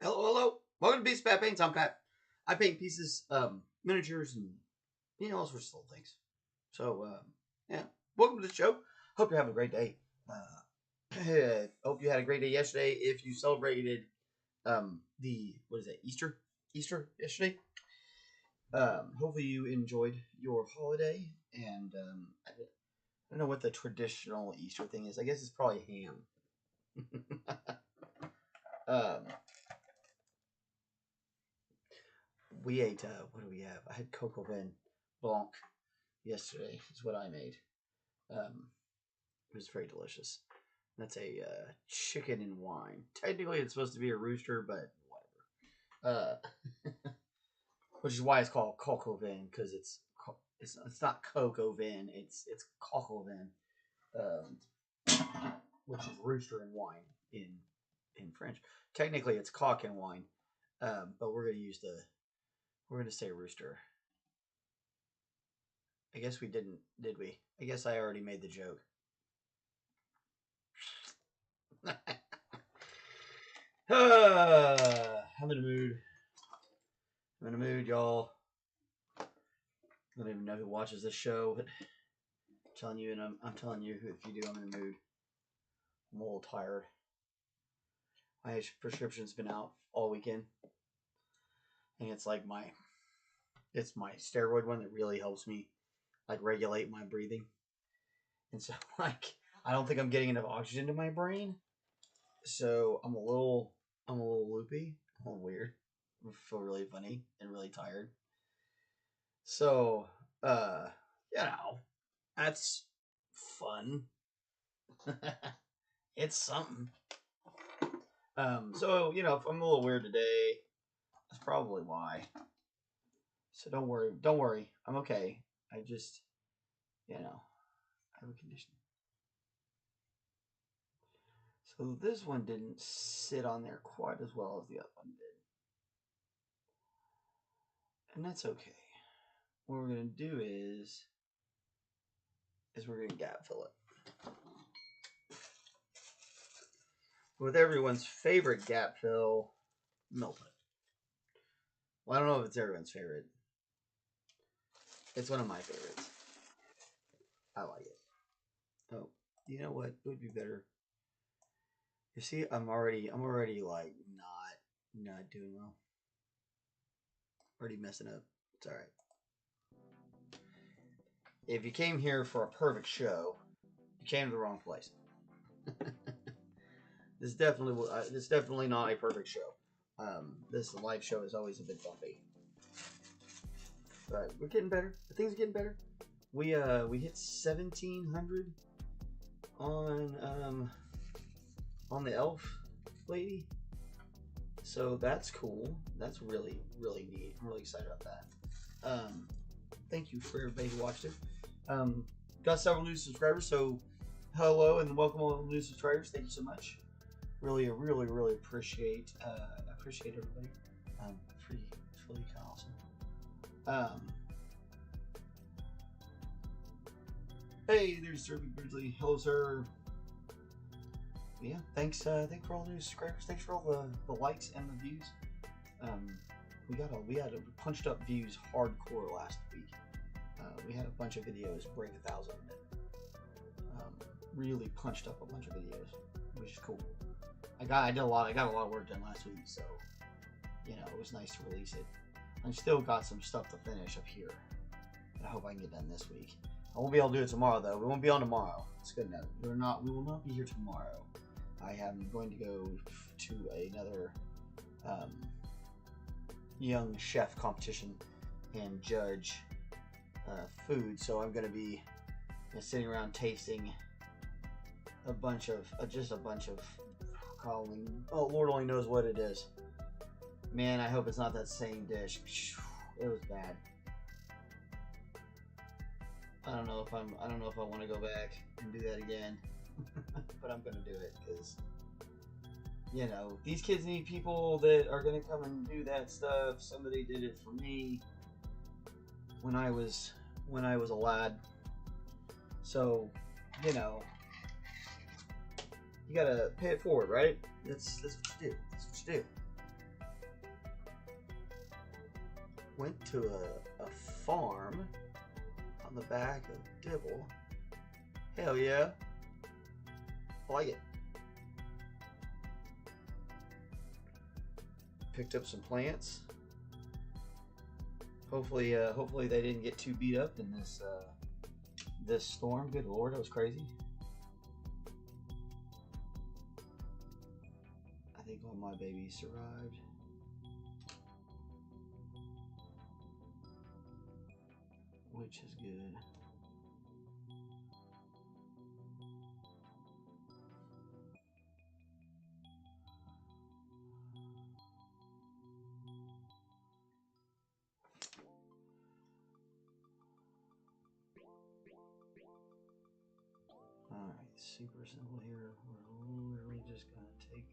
Hello, hello. Welcome to Beast Pat Paints. I'm Pat. I paint pieces, miniatures, and all sorts of little things. So, yeah. Welcome to the show. Hope you're having a great day. Hope you had a great day yesterday. If you celebrated Easter yesterday. Hopefully you enjoyed your holiday. And I don't know what the traditional Easter thing is. I guess it's probably ham. We ate, what do we have? I had coq au vin blanc yesterday, is what I made. It was very delicious. That's a chicken and wine. Technically, it's supposed to be a rooster, but whatever. Which is why it's called coq au vin, because it's not coq au vin, it's coq au vin, which is rooster and wine in French. Technically, it's cock and wine, but we're going to say rooster. I guess we didn't, did we? I guess I already made the joke. I'm in a mood. I'm in a mood, y'all. I don't even know who watches this show, but I'm telling you, and I'm telling you, if you do, I'm in a mood. I'm a little tired. My prescription's been out all weekend. And it's like my steroid one that really helps me regulate my breathing. And so I don't think I'm getting enough oxygen to my brain. So I'm a little loopy, a little weird. I feel really funny and really tired. So, that's fun. It's something. So, if I'm a little weird today, that's probably why. So don't worry. I'm okay. I just, I have a condition. So this one didn't sit on there quite as well as the other one did. And that's okay. What we're going to do is we're going to gap fill it. With everyone's favorite gap fill, Milton. Well, I don't know if it's everyone's favorite. It's one of my favorites. I like it. Oh, you know what? It would be better. You see, I'm already like not doing well. Already messing up. It's all right. If you came here for a perfect show, you came to the wrong place. This is definitely not a perfect show. This live show is always a bit bumpy. But we're getting better. Things are getting better. We hit 1,700 on the elf lady. So that's cool. That's really, really neat. I'm really excited about that. Thank you for everybody who watched it. Got several new subscribers, so hello and welcome all the new subscribers. Thank you so much. Really appreciate everybody. It's really kind of awesome. Hey, there's Sir McBeardsly. Hello, sir. Yeah, thanks for all the new subscribers. Thanks for all the likes and the views. We had punched up views hardcore last week. We had a bunch of videos break 1,000. Really punched up a bunch of videos, which is cool. I got a lot of work done last week, so it was nice to release it. I've still got some stuff to finish up here. I hope I can get done this week. I won't be able to do it tomorrow, though. We won't be on tomorrow. It's good enough. We will not be here tomorrow. I am going to go to another young chef competition and judge food. So I'm going to be sitting around tasting a bunch of calling. Oh, Lord only knows what it is. Man, I hope it's not that same dish. It was bad. I don't know if I want to go back and do that again. But I'm gonna do it because these kids need people that are gonna come and do that stuff. Somebody did it for me when I was a lad. So you gotta pay it forward, right? That's what you do. That's what you do. went to a farm on the back of Dibble. Hell yeah. I like it. Picked up some plants. Hopefully they didn't get too beat up in this storm. Good Lord, that was crazy. I think all my babies survived. Which is good. Alright, super simple here. We're literally just gonna take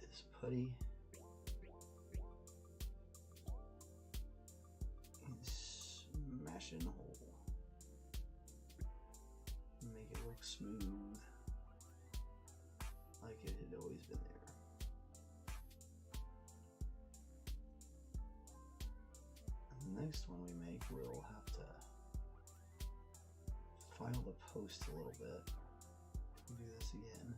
this putty and smash it in the hole. Make it look smooth, like it had always been there. And the next one we make, we'll have to file the post a little bit. We'll do this again.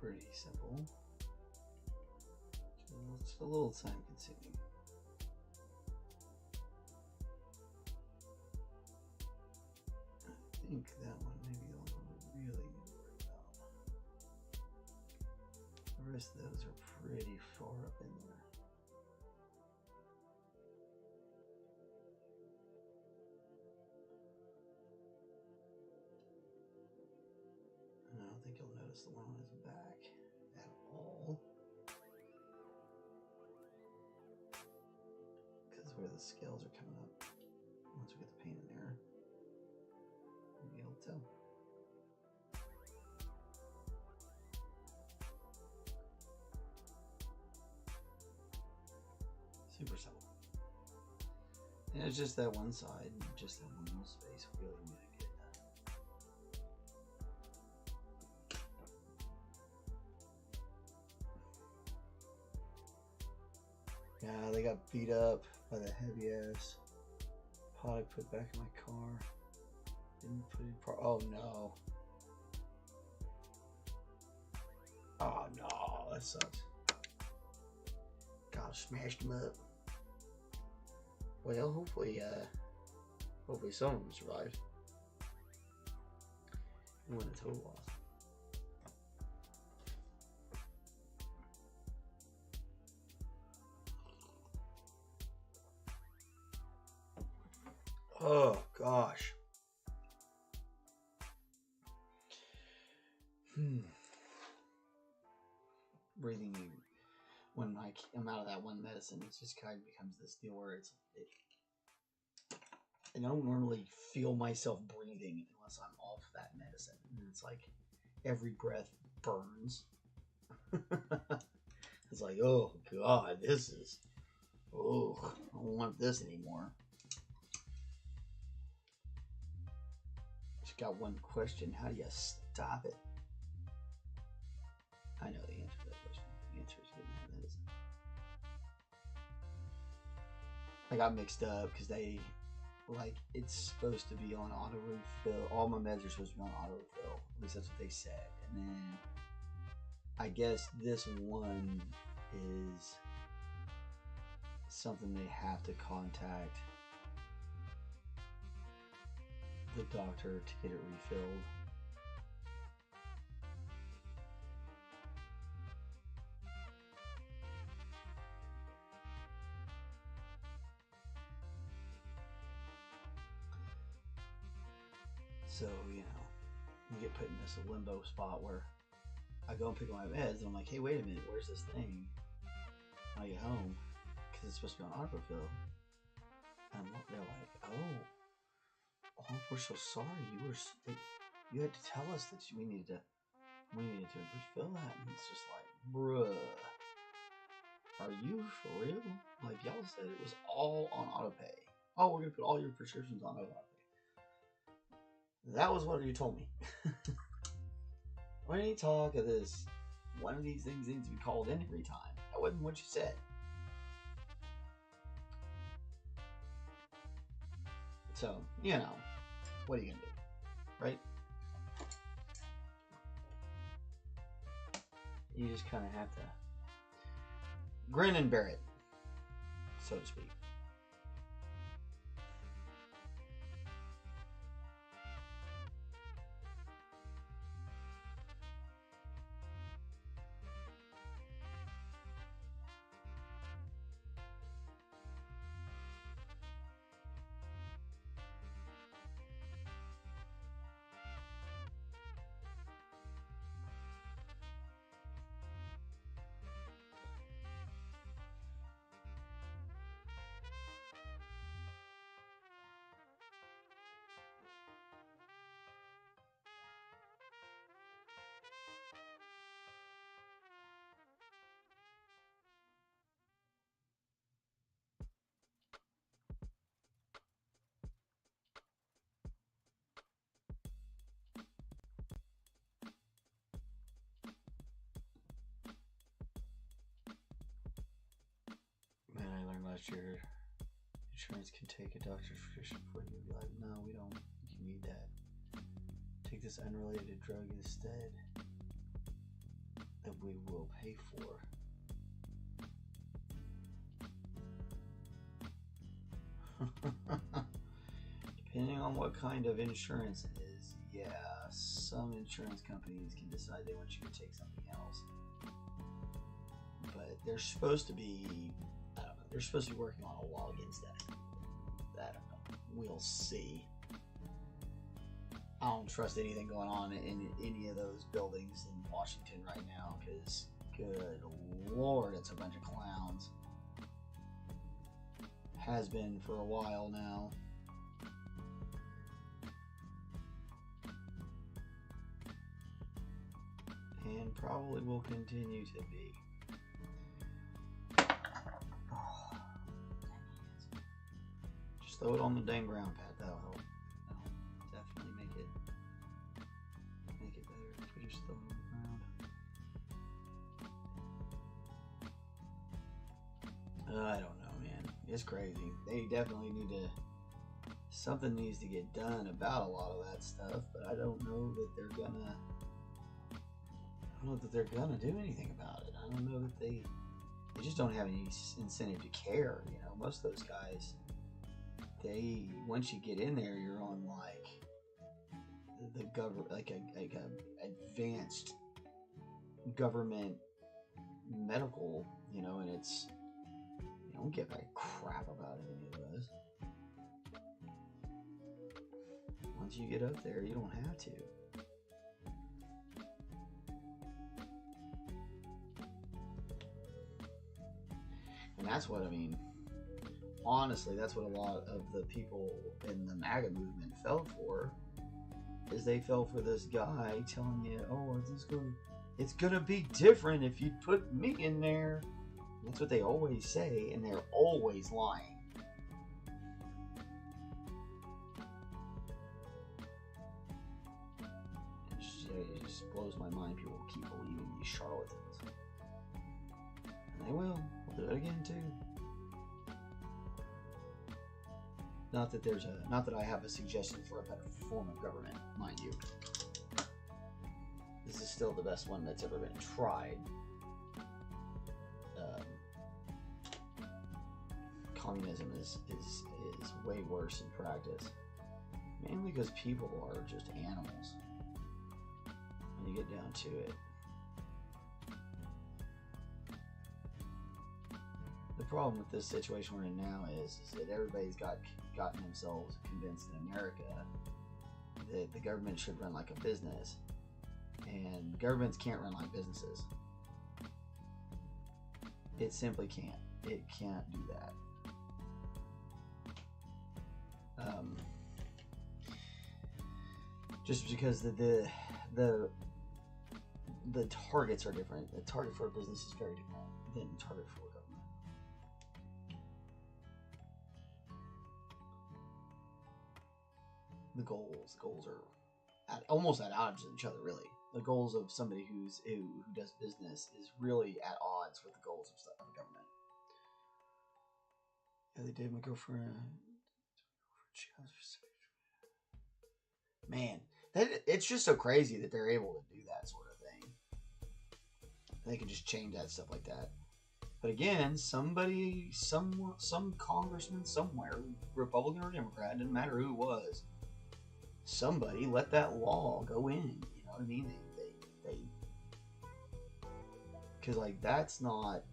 Pretty simple. It's a little time consuming. I think that one may be the one we really need to worry about. The rest of those are pretty far up in there. And I don't think you'll notice the one on his back at all, because where the scales are coming up, once we get the paint in there, we'll be able to tell. Super simple. And it's just that one side, just that one little space. We really need to get that. Yeah, they got beat up by the heavy ass pot I put back in my car. Didn't put it oh no. Oh no, that sucks. God, smashed them up. Well, hopefully some of them survived. And win a total loss. Oh gosh. Breathing when I'm out of that one medicine, it just kind of becomes this deal where I don't normally feel myself breathing unless I'm off that medicine. And it's like every breath burns. It's like, oh God, I don't want this anymore. Just got one question. How do you stop it? I know the answer to that question. The answer is getting that medicine. I got mixed up because it's supposed to be on auto refill. All my meds are supposed to be on auto refill. At least that's what they said. And then I guess this one is something they have to contact the doctor to get it refilled. So, you know, you get put in this limbo spot where I go and pick up my meds and I'm like, hey, wait a minute, where's this thing? When I get home, because it's supposed to be on autofill. And they're like, oh, we're so sorry. You had to tell us that we needed to refill that. And it's just like, bruh, are you for real? Like, y'all said it was all on autopay. Oh, we're gonna put all your prescriptions on autopay. That was what you told me. When you talk of this, one of these things needs to be called in every time. That wasn't what you said. So, you know, what are you gonna do, right? You just kind of have to grin and bear it, so to speak. Man, I learned last year, insurance can take a doctor's prescription for you and be like, no, we don't, you need that. Take this unrelated drug instead that we will pay for. Depending on what kind of insurance it is, yeah, some insurance companies can decide they want you to take something else. But they're supposed to be, I don't know, they're supposed to be working on a law against that. I don't know. We'll see. I don't trust anything going on in any of those buildings in Washington right now because, good Lord, it's a bunch of clowns. Has been for a while now. And probably will continue to be. Just throw it on the dang ground pad, that'll help. That'll definitely make it better if we just throw it on the ground. I don't know, man. It's crazy. They definitely need to, something needs to get done about a lot of that stuff, but I don't know that they're gonna do anything about it. I don't know that they just don't have any incentive to care. You know, most of those guys, once you get in there, you're on like the government, like a advanced government medical, you know, and it's, you don't give a crap about any of this. Once you get up there, you don't have to. And that's what I mean. Honestly, that's what a lot of the people in the MAGA movement fell for. Is they fell for this guy telling you, "Oh, it's gonna be different if you put me in there." That's what they always say, and they're always lying. It just blows my mind. People keep believing these charlatans, and they will. They'll do it again too. Not that I have a suggestion for a better form of government, mind you. this is still the best one that's ever been tried. Communism is way worse in practice, mainly because people are just animals when you get down to it. The problem with this situation we're in now is that everybody's gotten themselves convinced in America that the government should run like a business, and governments can't run like businesses. It simply can't. It can't do that. Just because the targets are different. The target for a business is very different than the target for a government. The goals are almost at odds with each other, really. The goals of somebody who does business is really at odds with the goals of the government. Yeah, they did my girlfriend. Man, it's just so crazy that they're able to do that sort of thing. They can just change that stuff like that. But again, some congressman somewhere, Republican or Democrat, didn't matter who it was, somebody let that law go in. You know what I mean? They because like that's not.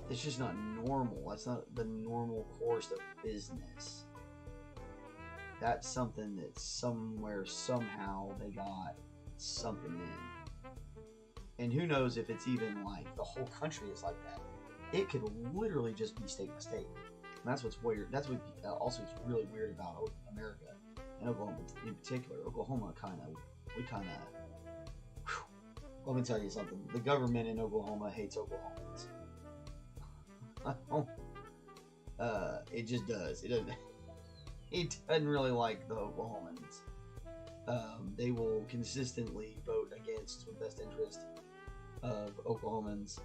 It's just not normal. That's not the normal course of business. That's something that somewhere, somehow, they got something in. And who knows if it's even like the whole country is like that. It could literally just be state by state. And that's what's weird. That's what also is really weird about America and Oklahoma in particular. Oklahoma let me tell you something. The government in Oklahoma hates Oklahomans. It just does. It doesn't really like the Oklahomans. They will consistently vote against the best interest of Oklahomans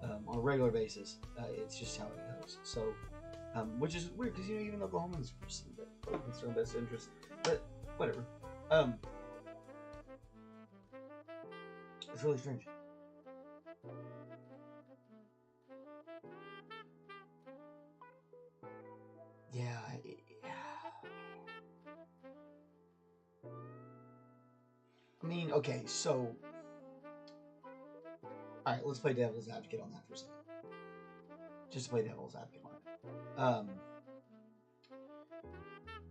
on a regular basis. It's just how it goes. So, which is weird because even Oklahomans vote against their best interest. But whatever. It's really strange. Yeah. I mean, okay, so alright, let's play devil's advocate on that for a second. Just to play devil's advocate on it.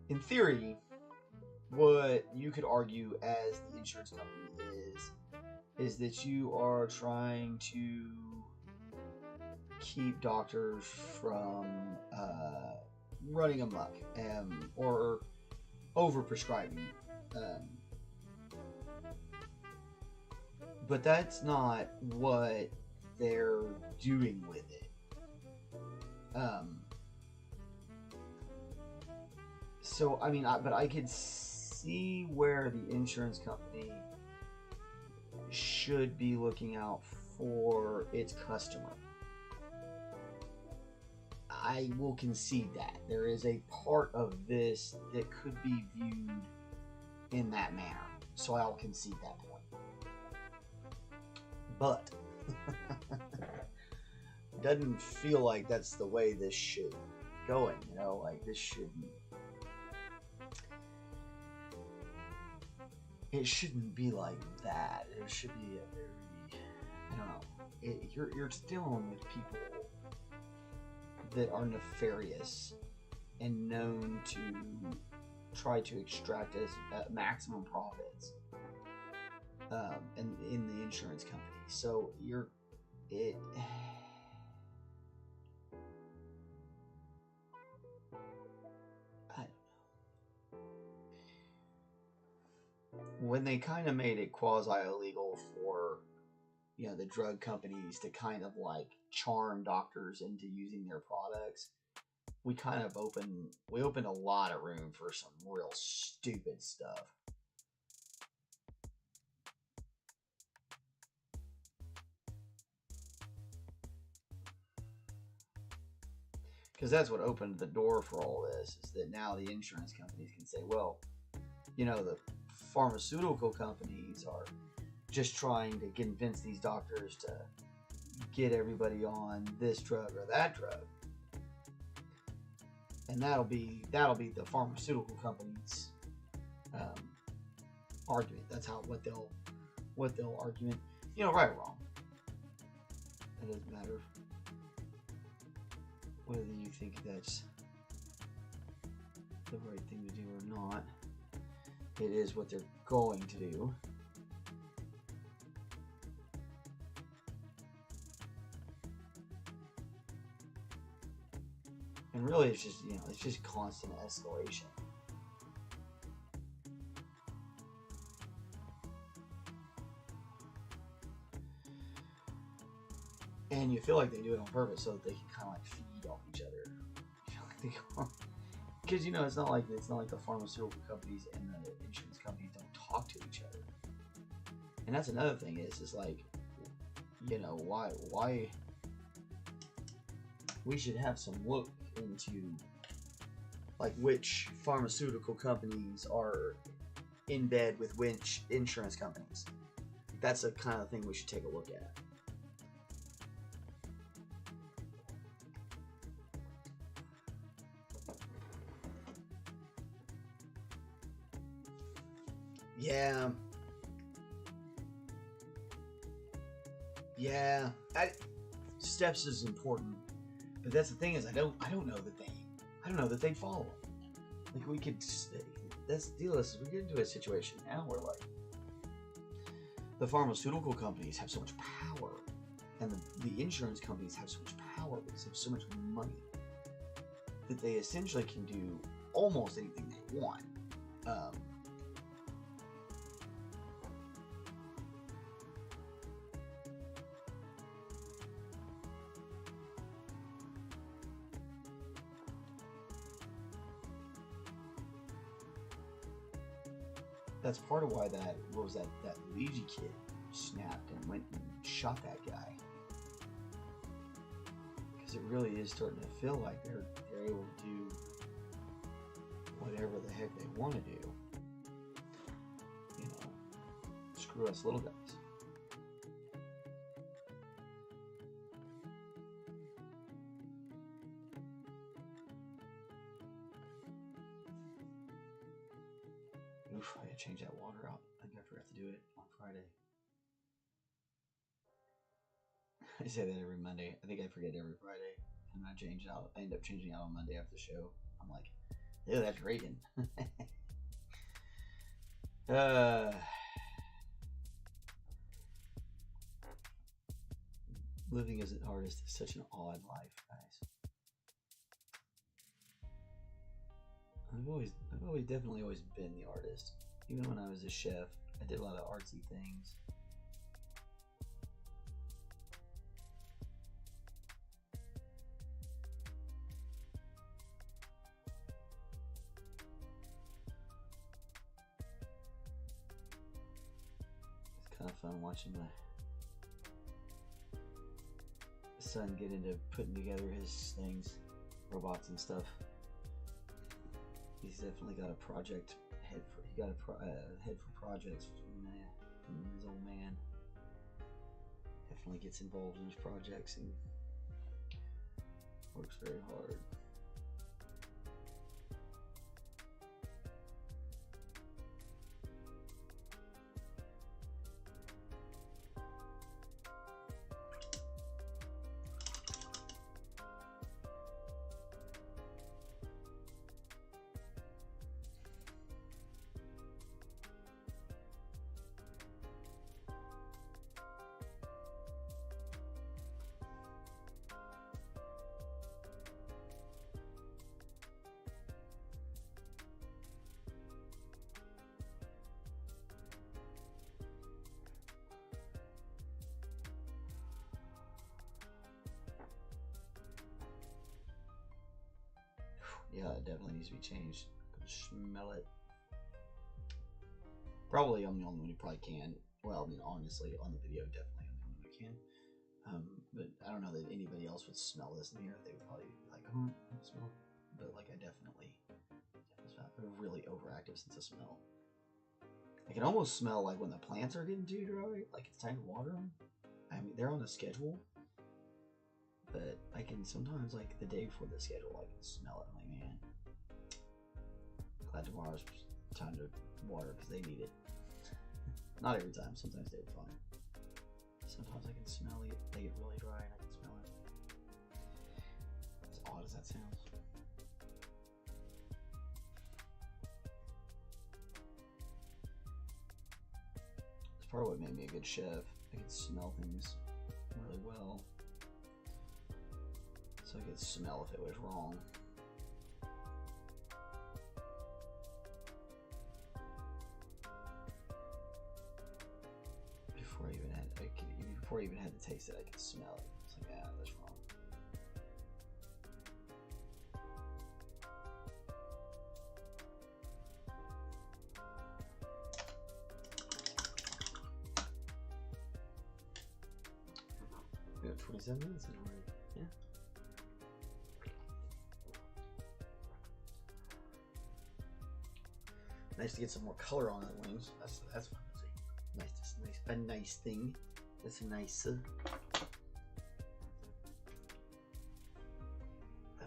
In theory, what you could argue as the insurance company is that you are trying to keep doctors from running amok or overprescribing. But that's not what they're doing with it. So, I mean, but I could see where the insurance company should be looking out for its customer. I will concede that. There is a part of this that could be viewed in that manner. So I'll concede that point. But it doesn't feel like that's the way this should be going, you know, like this shouldn't. It shouldn't be like that. It should be a very, I don't know. You're dealing with people that are nefarious and known to try to extract as maximum profits in the insurance company. So I don't know. When they kind of made it quasi-illegal for, you know, the drug companies to kind of like charm doctors into using their products, we kind of opened a lot of room for some real stupid stuff. Because that's what opened the door for all this, is that now the insurance companies can say, well, you know, the pharmaceutical companies are just trying to convince these doctors to get everybody on this drug or that drug, and that'll be the pharmaceutical companies' argument. That's what they'll argument. Right or wrong. It doesn't matter whether you think that's the right thing to do or not. It is what they're going to do. And really, it's just constant escalation. And you feel like they do it on purpose so that they can kind of like feed off each other. Because it's not like the pharmaceutical companies and the insurance companies don't talk to each other. And that's another thing is like, why we should have some look into like which pharmaceutical companies are in bed with which insurance companies. That's the kind of thing we should take a look at. Yeah. Steps is important, but that's the thing is I don't know that they follow. Like we could. That's the deal is we get into a situation now where like the pharmaceutical companies have so much power, and the insurance companies have so much power because they have so much money that they essentially can do almost anything they want. That's part of why that Luigi kid snapped and went and shot that guy. Because it really is starting to feel like they're able to do whatever the heck they want to do. Screw us little guys. Oof, I gotta change that water out. I think I forgot to do it on Friday. I say that every Monday. I think I forget every Friday. And I end up changing out on Monday after the show. I'm like, ew, that's Reagan. Living as an artist is such an odd life, guys. I've definitely always been the artist. Even when I was a chef, I did a lot of artsy things. It's kind of fun watching my son get into putting together his things, robots and stuff. He's definitely got a project head for. He got a head for projects from his old man. Definitely gets involved in his projects and works very hard. Yeah, it definitely needs to be changed. I can smell it. Probably I'm the only one who probably can. Well, I mean, honestly, on the video, definitely I'm the only one who can. But I don't know that anybody else would smell this in here. They would probably be like, oh, I smell it. But like, I definitely have a really overactive sense of smell. I can almost smell like when the plants are getting too dry, like it's time to water them. I mean, they're on a schedule, but I can sometimes, like the day before the schedule, I can smell it. I'm like, man, glad tomorrow's time to water because they need it. Not every time. Sometimes they're fine. Sometimes I can smell it. They get really dry and I can smell it. As odd as that sounds. It's part of what made me a good chef. I could smell things really well. So I could smell if it was wrong. Before I even had to taste it, I could smell it. It's like, yeah, that's wrong. We have 27 minutes in already. Yeah. Nice to get some more color on the wings. That's fun to see. Nice, a nice thing. That's nice. I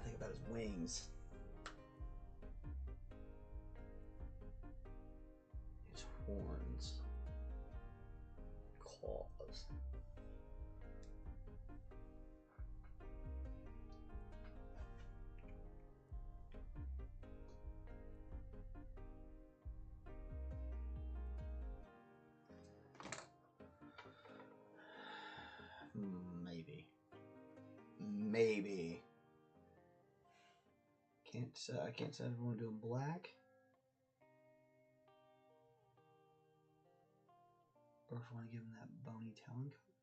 think about his wings. His horns. Claws. Maybe. I can't say I want to do them black. Or if I want to give them that bony talon color.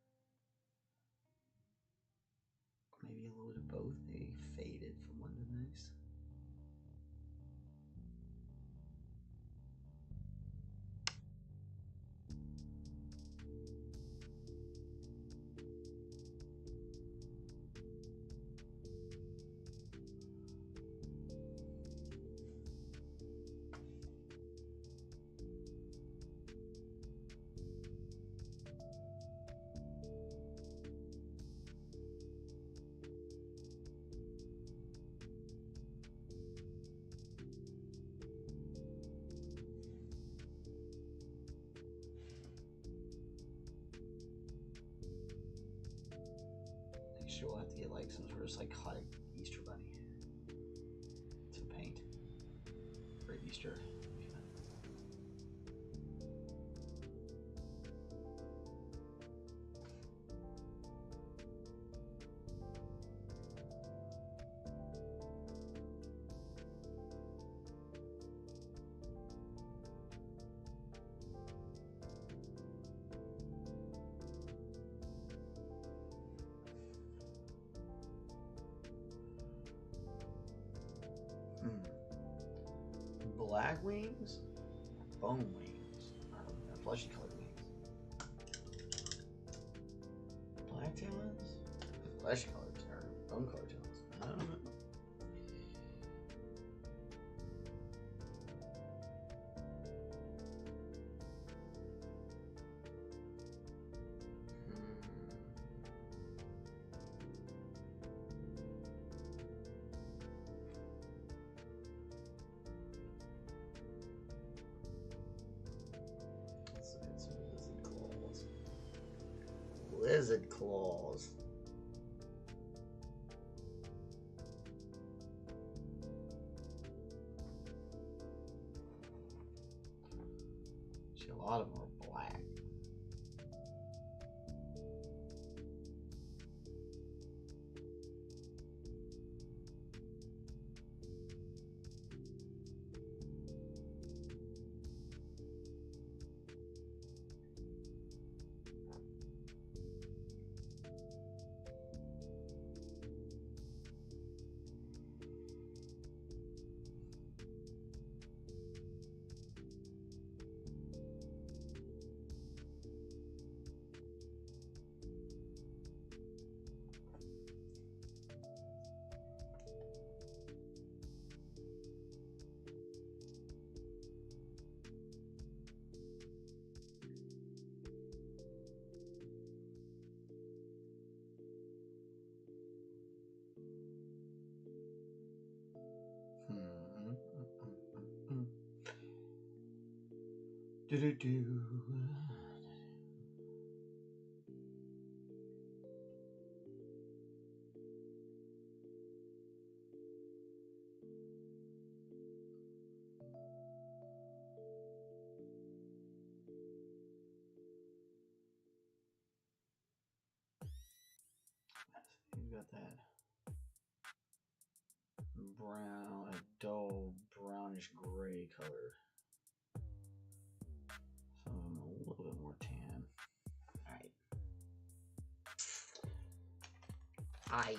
Or maybe a little bit of both. They faded from one to the next. Sure, we'll have to get like some sort of psychotic Easter bunny to paint for Easter. Black wings? Bone wings? I don't know, fleshy colored wings. Black talons? Fleshy colored or bone colored talons? I don't know. Lizard claws. See, a lot of them are black. Do-do-do. You've got that brown, a dull brownish gray color. Some of them a little bit more tan. Alright.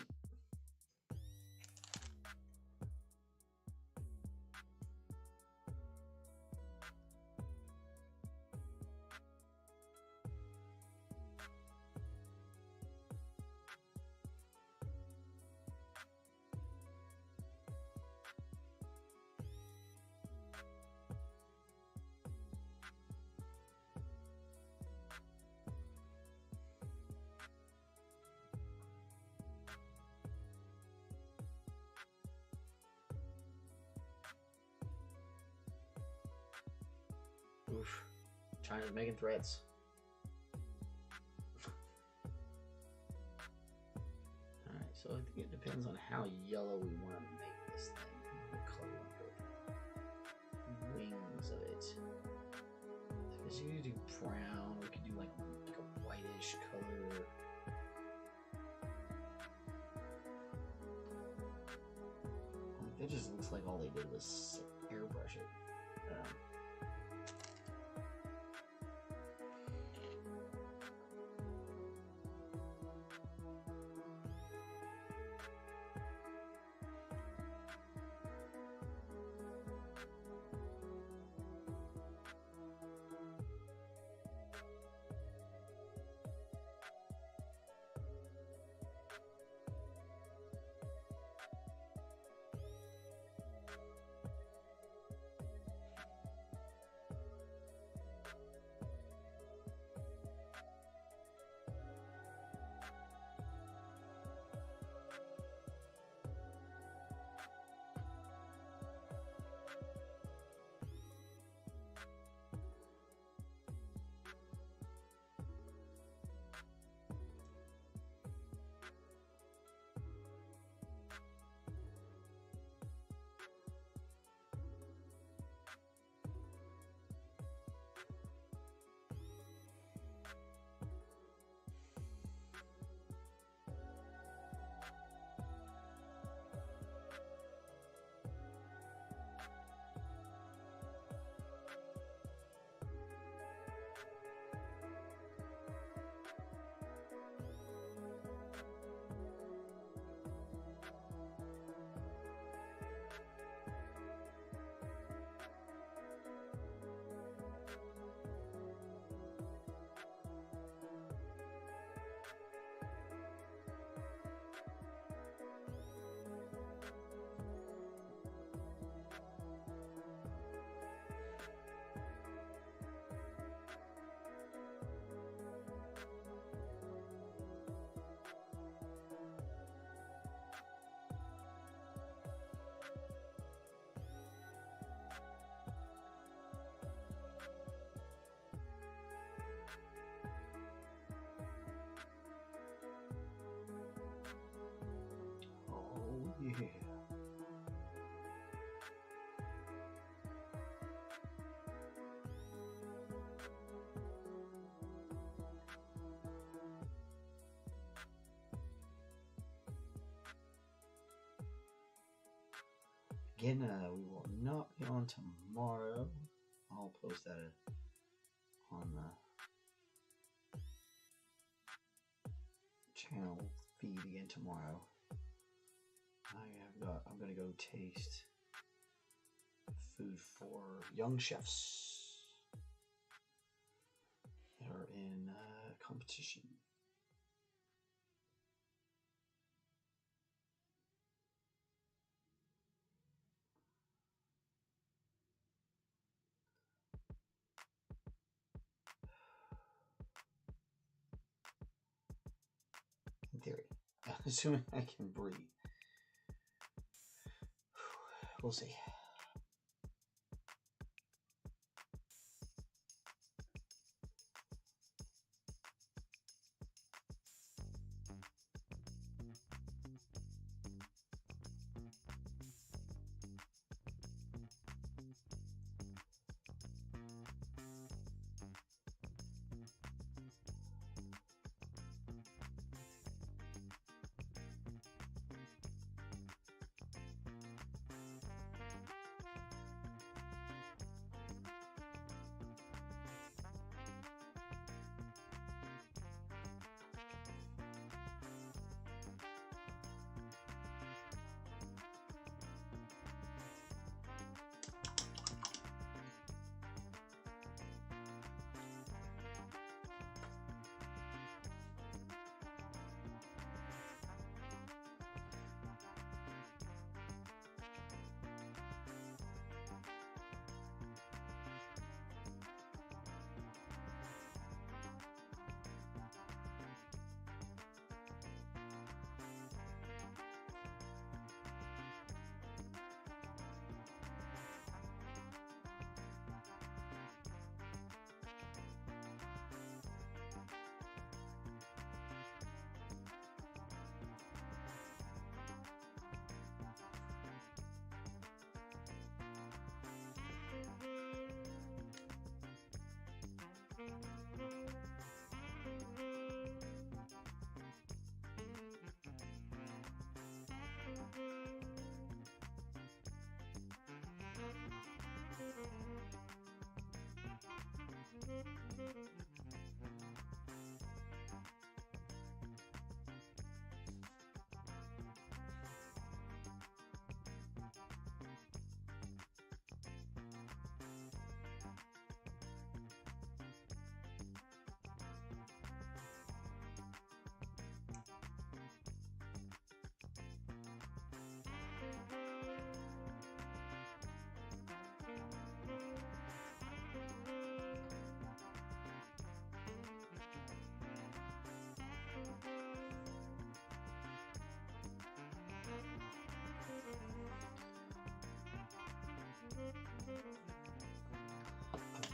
Oof. China's making threats. Alright, so I think it depends on how yellow we want to make this thing. What color we want to go with the wings of it. Because you could do brown, we could do like a whitish color. It just looks like all they did was airbrush it. Yeah. Again, we will not be on tomorrow. I'll post that on the channel feed again tomorrow. I'm gonna go taste food for young chefs that are in competition. In theory, assuming I can breathe. We'll see.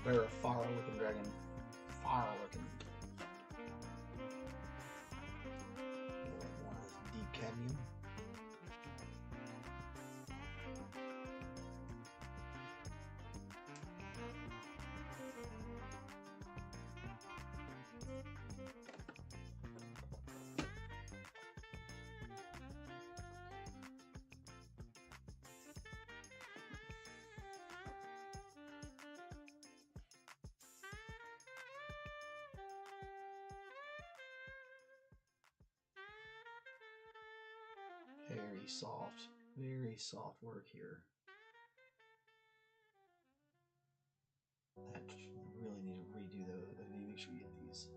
They're a fire-looking dragon. Fire-looking. One is deep cadmium. Very soft work here. I really need to redo those. I need to make sure you get these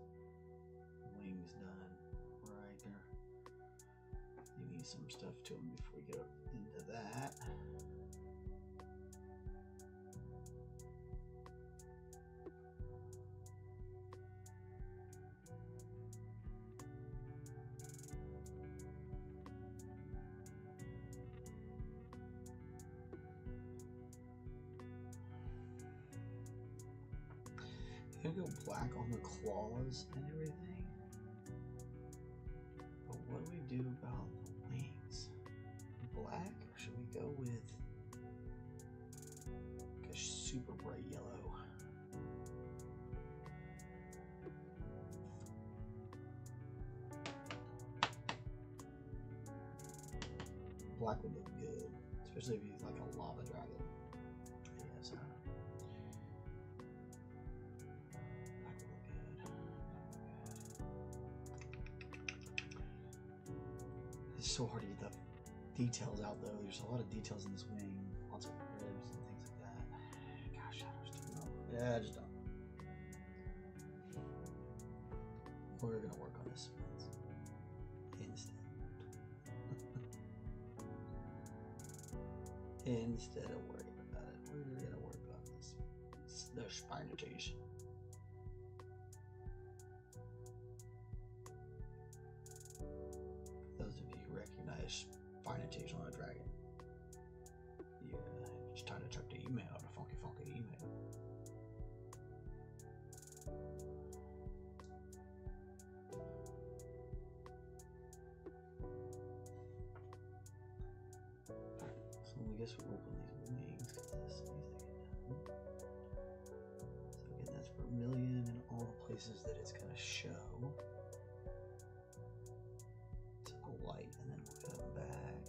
wings done right there. You need some stuff to them before we get up into that. I'm gonna go black on the claws and everything. But what do we do about the wings? Black, or should we go with like a super bright yellow? Black would look good, especially if he's like a lava dragon. Yes, so hard to get the details out though. There's a lot of details in this wing, lots of ribs and things like that. Gosh, shadows too low. Yeah, just don't. We're gonna work on this instead. Instead of worrying about it, we're gonna work on this. The spinatage. Spinatage on a dragon. Yeah, it's time to check the email, the funky email. So I guess we'll work on these wings because this needs to get done. So again, that's vermilion in all the places that it's gonna show. Light, and then we'll come back.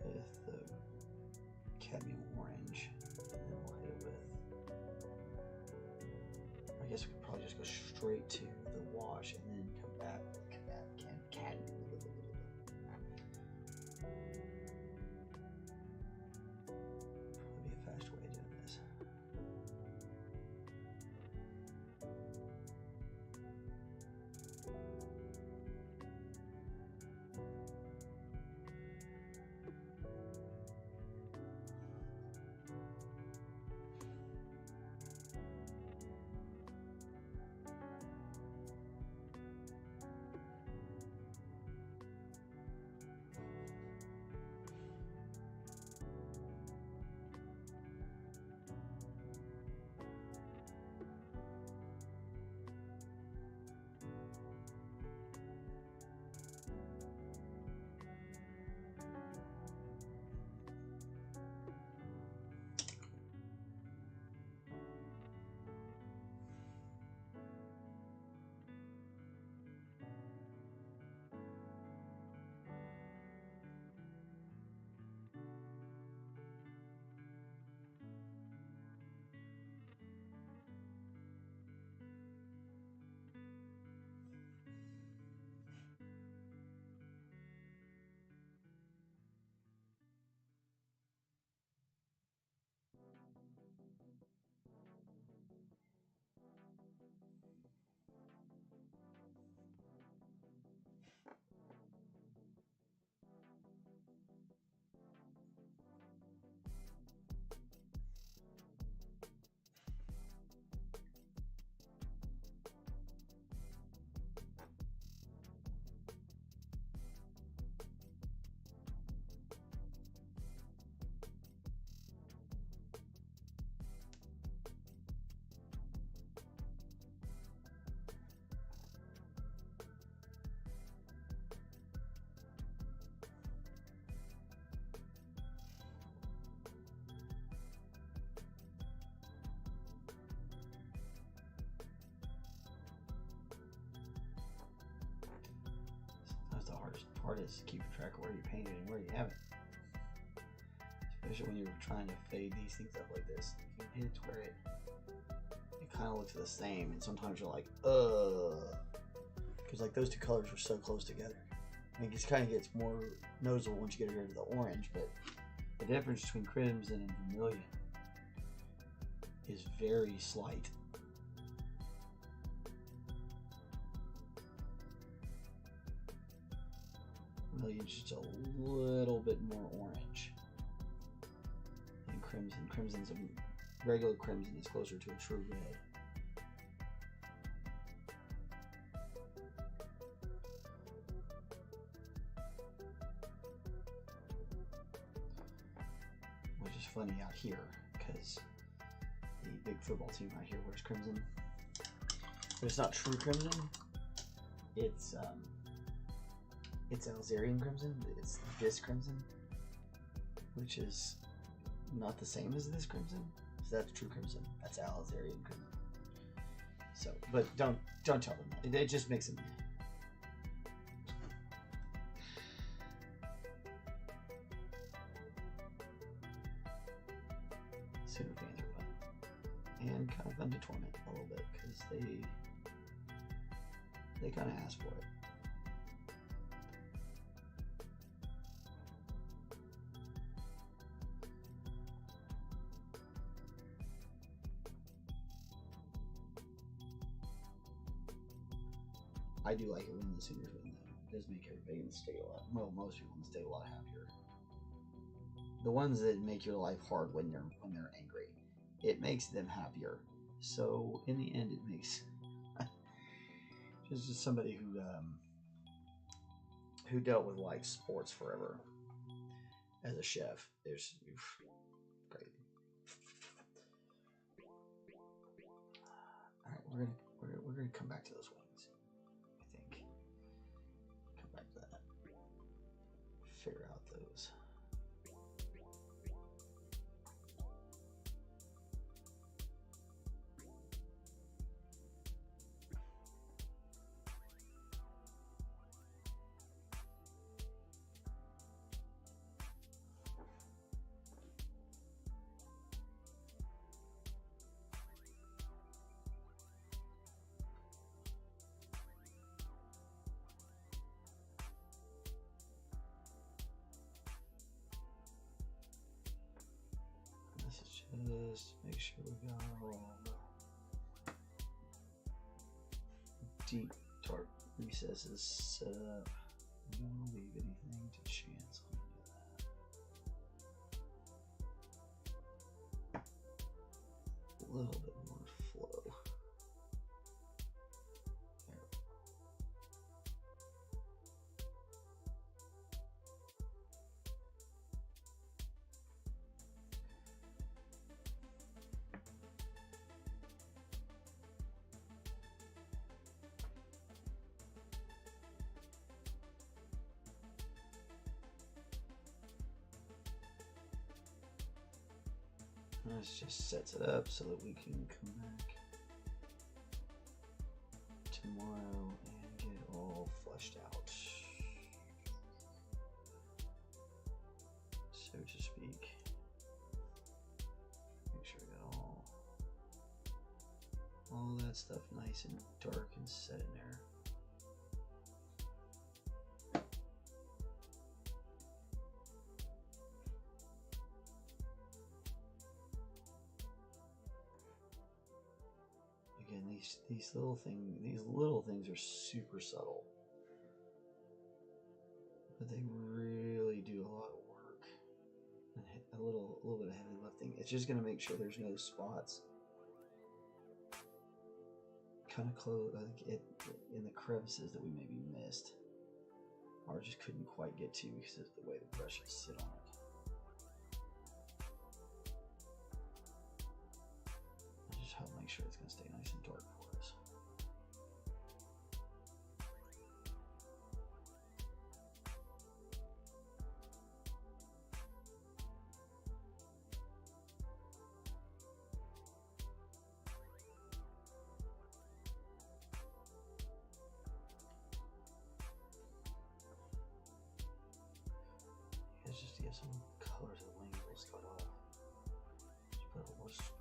With the cadmium orange, and then we'll hit it with. I guess we could probably just go straight to the wash and then come back with cadmium. Probably be a faster way of doing this. hard is keeping track of where you painted and where you haven't. Especially when you're trying to fade these things up like this. You can hit it to where it kind of looks the same, and sometimes you're like, because like those two colors are so close together. I think it kind of gets more noticeable once you get rid of the orange, but the difference between crimson and vermilion is very slight. Vermilion's just a little bit more orange than crimson. Crimson's a regular crimson is closer to a true red. Which is funny out here because the big football team right here wears crimson, but it's not true crimson. It's Alzarian crimson. It's this crimson, which is not the same as this crimson. So that's true crimson. That's Alzarian crimson. So, but don't tell them. It just makes them. Sooner fans are fun and kind of fun to torment a little bit because they kind of ask for it. I do like it when the Sooners win, though. It does make everybody in the state a lot. Well, most people in the state a lot happier. The ones that make your life hard when they're angry, it makes them happier. So in the end, it makes just somebody who dealt with like sports forever as a chef. There's crazy. All right, we're gonna come back to those wings. I think come back to that. Figure out those. Just make sure we got all the deep dark recesses set up. We don't want to leave anything to chance on that. A little bit more flow. This just sets it up so that we can come back tomorrow and get it all fleshed out, so to speak. Make sure we got all that stuff nice and dark and set in there. These little things are super subtle, but they really do a lot of work and a little bit of heavy lifting. It's just going to make sure there's no spots kind of close, like in the crevices that we maybe missed or just couldn't quite get to because of the way the brushes sit on it. Just help make sure it's going to stay nice and dark for us.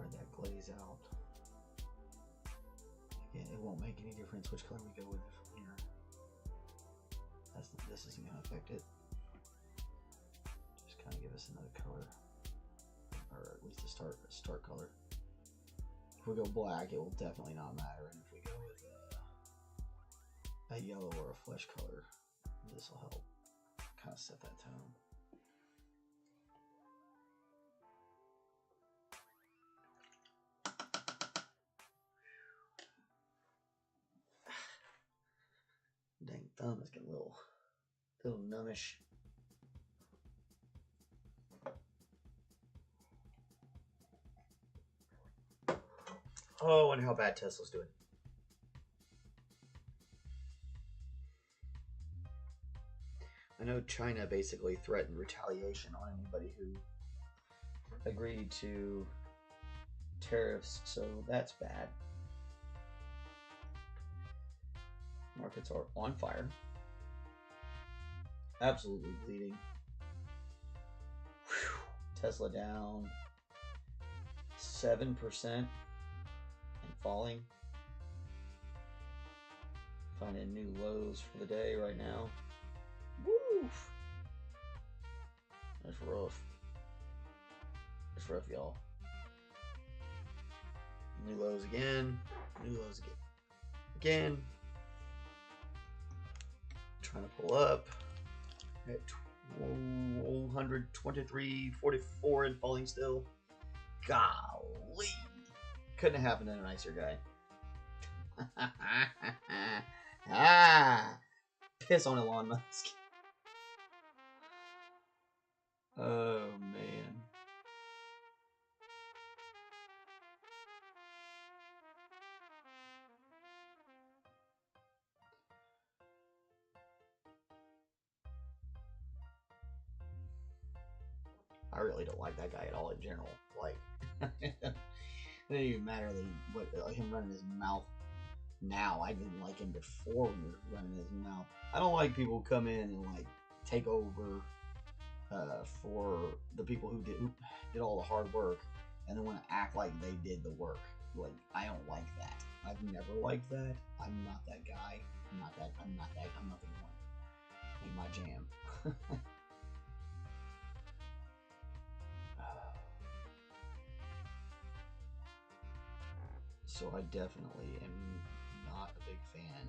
spread that glaze out. Again, it won't make any difference which color we go with it from here. This isn't going to affect it. Just kind of give us another color, or at least a start color. If we go black, it will definitely not matter, and if we go with a yellow or a flesh color, this will help kind of set that tone. Dang thumb is getting a little numbish. Oh, I wonder how bad Tesla's doing. I know China basically threatened retaliation on anybody who agreed to tariffs, so that's bad. Markets are on fire. Absolutely bleeding. Whew. Tesla down 7% and falling. Finding new lows for the day right now. Woo! That's rough. It's rough, y'all. New lows again. New lows again. Trying to pull up at 123.44 and falling still. Golly. Couldn't have happened to a nicer guy. Piss on Elon Musk. Oh, man. I really don't like that guy at all in general. Like, it doesn't even matter what him running his mouth now. I didn't like him before when he was running his mouth. I don't like people who come in and like take over for the people who did all the hard work and then want to act like they did the work. Like, I don't like that. I've never liked that. I'm not that guy. I'm not the one. Ain't my jam. So I definitely am not a big fan.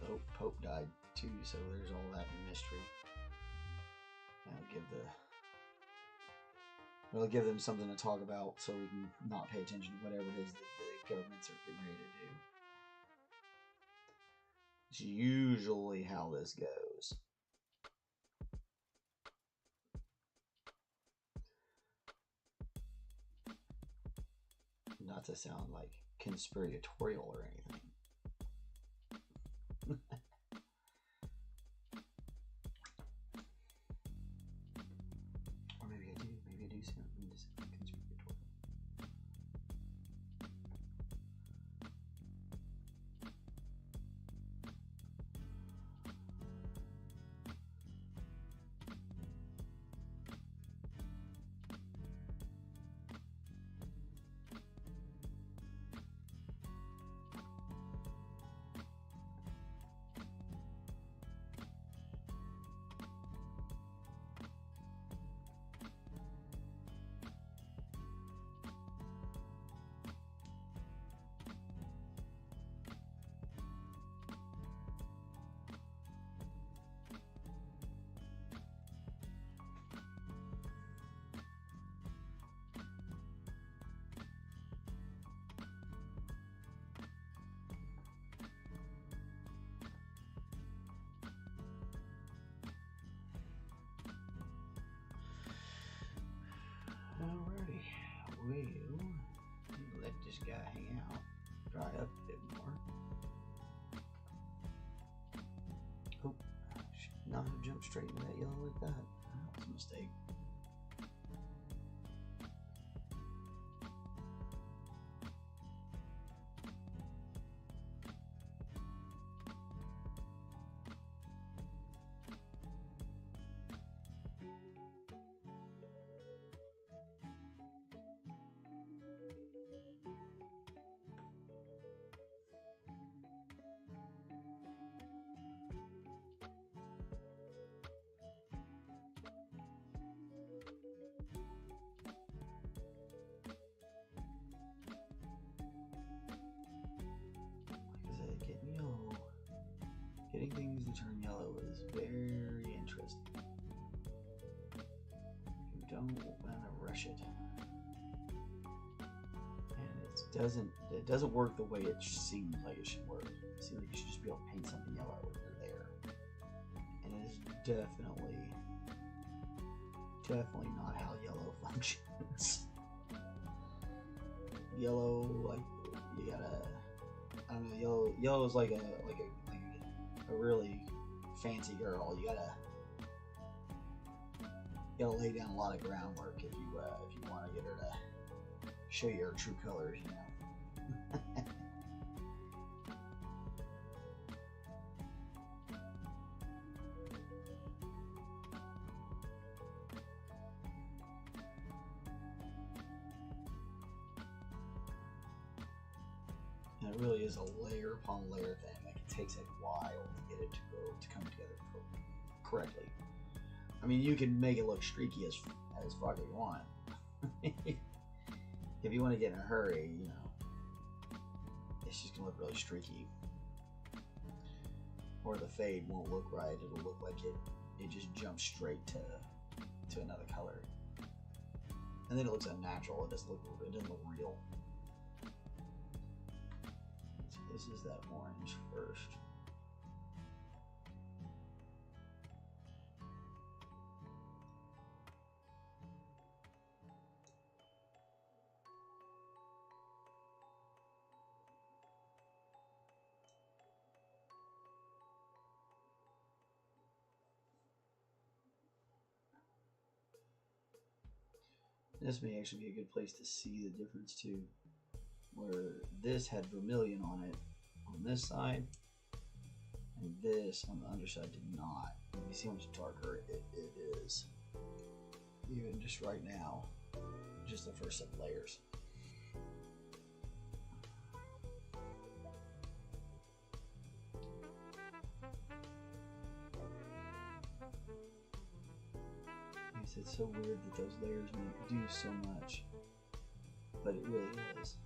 Oh, Pope died too, so there's all that mystery. It'll give them something to talk about, so we can not pay attention to whatever it is that the governments are getting ready to do. It's usually how this goes. Not to sound like conspiratorial or anything. Or maybe I do. Maybe I do sound conspiratorial. Alrighty, we'll let this guy hang out, dry up a bit more. Oh, should not have jumped straight into that yellow like that. That was a mistake. Getting things to turn yellow is very interesting. You don't want to rush it. And it doesn't work the way it seems like it should work. It seems like you should just be able to paint something yellow when you're there. And it is definitely not how yellow functions. Yellow, like, you gotta, I don't know, yellow is like a really fancy girl. You gotta lay down a lot of groundwork if you want to get her to show you her true colors, you know. And it really is a layer upon layer thing. Like, it takes a while to get it to come together correctly. I mean, you can make it look streaky as fuck if you want. If you want to get in a hurry, you know, it's just gonna look really streaky. Or the fade won't look right. It'll look like it just jumps straight to another color, and then it looks unnatural. It doesn't look real. So this is that orange first. This may actually be a good place to see the difference too, where this had vermilion on it on this side, and this on the underside did not. You see how much darker it is, even just right now, just the first set of layers. It's so weird that those layers do so much, but it really is.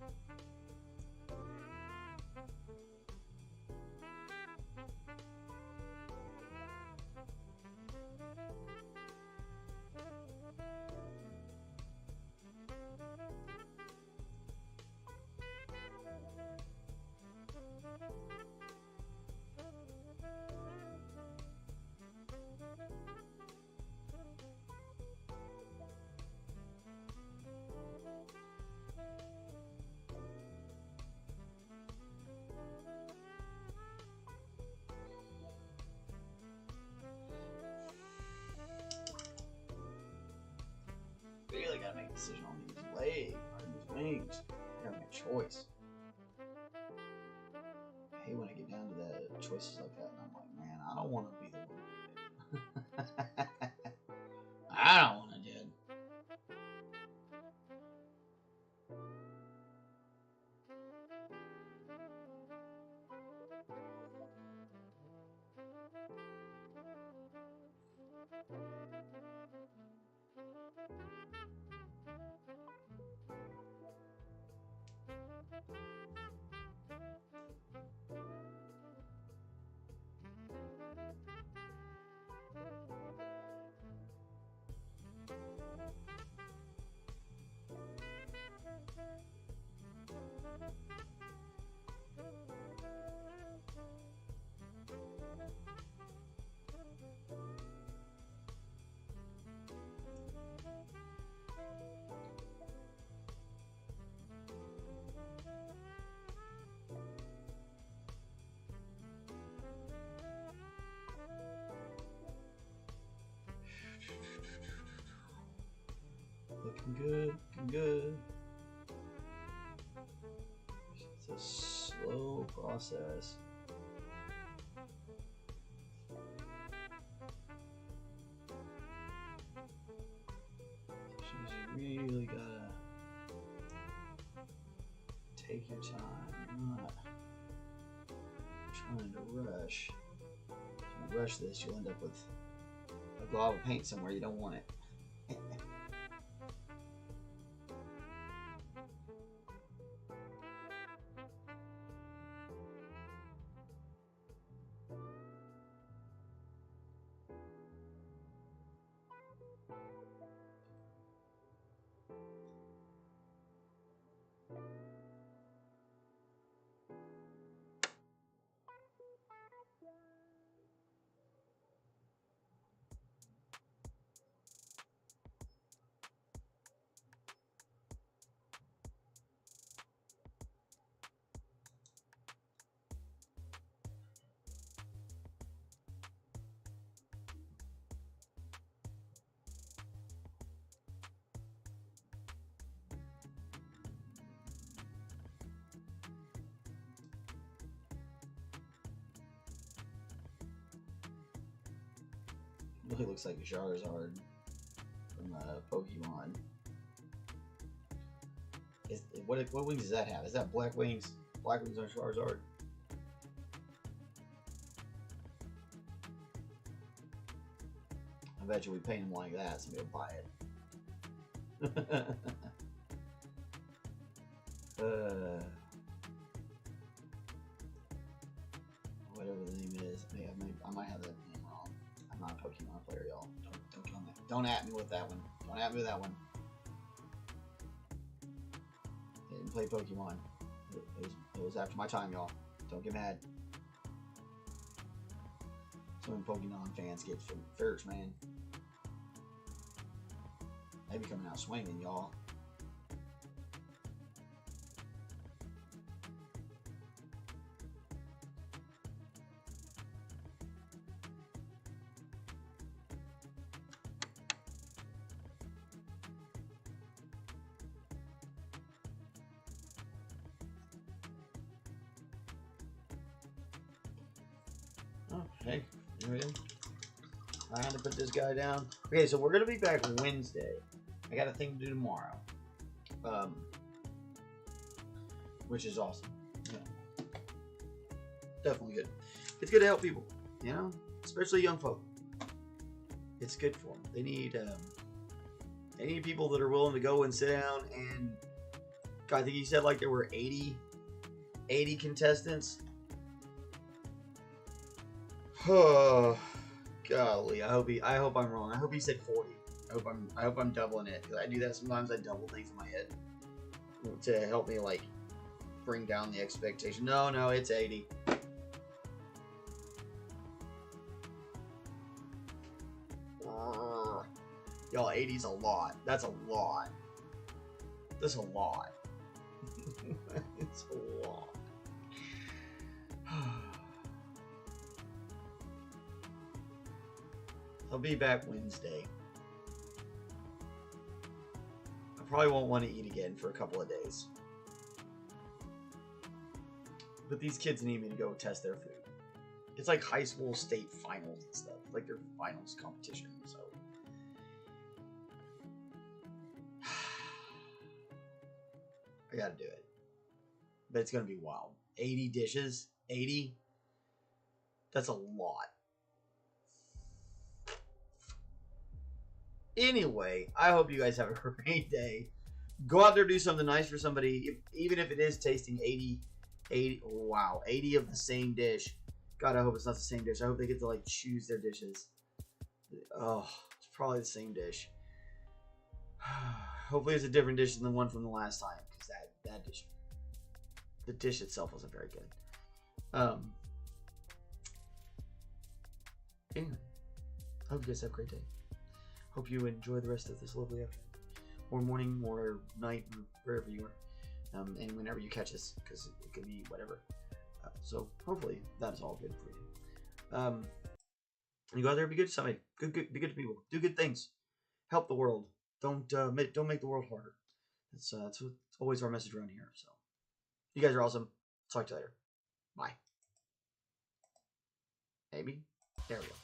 Really gotta make a decision on these legs or these wings. I gotta make a choice. I hate when I get down to the choices like that, and I'm like, man, I don't want to be the one who did it. I don't want to do it. Looking good, looking good. It's a slow process. You really gotta take your time. You're not trying to rush. If you rush this, you'll end up with a glob of paint somewhere you don't want it. Really looks like Charizard from Pokemon. What wings does that have? Is that black wings? Black wings on Charizard? I bet you we paint him like that, somebody will buy it. Whatever the name is, I might have that name wrong. I'm not a Pokemon player, y'all. Don't at me with that one. Don't at me with that one. I didn't play Pokemon. It was after my time, y'all. Don't get mad. Some Pokemon fans get fierce, man. They be coming out swinging, y'all. Oh, hey, there we go. I had to put this guy down. Okay, so we're gonna be back Wednesday. I got a thing to do tomorrow, which is awesome. Yeah. Definitely good. It's good to help people, you know, especially young folk. It's good for them. They need people that are willing to go and sit down and. God, I think he said like there were 80 contestants. Oh, golly! I hope I'm wrong. I hope he said 40. I hope I'm doubling it, because I do that sometimes. I double things in my head to help me like bring down the expectation. No, it's 80. Y'all, 80's a lot. That's a lot. That's a lot. It's a lot. I'll be back Wednesday. I probably won't want to eat again for a couple of days. But these kids need me to go test their food. It's like high school state finals and stuff. Like their finals competition, so. I gotta do it. But it's gonna be wild. 80 dishes? 80? That's a lot. Anyway, I hope you guys have a great day. Go out there, do something nice for somebody, even if it is tasting 80 of the same dish. God, I hope it's not the same dish. I hope they get to like choose their dishes. Oh, it's probably the same dish. Hopefully it's a different dish than the one from the last time, because that dish, the dish itself wasn't very good. Anyway, I hope you guys have a great day. Hope you enjoy the rest of this lovely afternoon, or morning, or night, or wherever you are, and whenever you catch us, because it could be whatever. So hopefully that is all good for you. You go out there, be good to somebody. Be good to people. Do good things. Help the world. Don't make the world harder. That's always our message around here. So you guys are awesome. Talk to you later. Bye. Maybe. There we go.